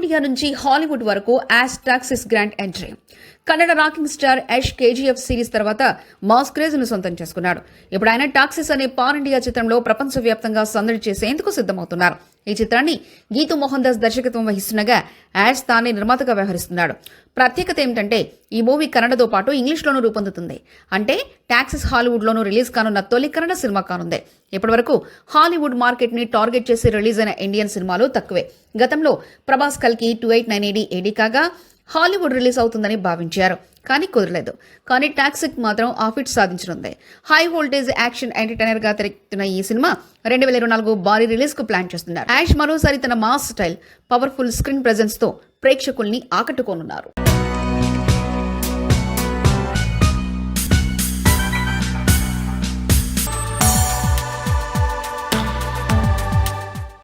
India నుంచి Hollywood వరకు Yash Toxic's grand entry. Kannada rocking star Yash KGF series తర్వాత మాస్ క్రేజ్ ను సొంతం చేసుకున్నాడు. ఇప్పుడు ఆయన టాక్సిస్ అనే పాన్ ఇండియా చిత్రంలో ప్రపంచవ్యాప్తంగా సందడి చేసేందుకు సిద్ధమవుతున్నారు. ఈ చిత్రాన్ని గీతూ మోహన్ దాస్ దర్శకత్వం వహిస్తుండగా యాష్ తానే నిర్మాతగా వ్యవహరిస్తున్నాడు. ప్రత్యేకత ఏమిటంటే ఈ మూవీ కన్నడతో పాటు ఇంగ్లీష్లోనూ రూపొందుతుంది. అంటే టాక్సిస్ హాలీవుడ్లోనూ రిలీజ్ కానున్న తొలి కన్నడ సినిమా కానుంది. ఇప్పటివరకు హాలీవుడ్ మార్కెట్ ని టార్గెట్ చేసి రిలీజ్ అయిన ఇండియన్ సినిమాలు తక్కువే. గతంలో ప్రభాస్ కల్కి 2898 ఏడీ కాగా హాలీవుడ్ రిలీజ్ అవుతుందని భావించారు, కానీ కుదరలేదు. కానీ టాక్సిక్ మాత్రం ఆ ఫిట్ సాధించనుంది. హై వోల్టేజ్ యాక్షన్ ఎంటర్టైనర్ గా తెరకెక్కుతున్న ఈ సినిమా 2024 భారీ రిలీజ్ కు ప్లాన్ చేస్తున్నారు. యాష్ మరోసారి తన mass style, powerful screen presence తో ప్రేక్షకుల్ని ఆకట్టుకోనున్నారు.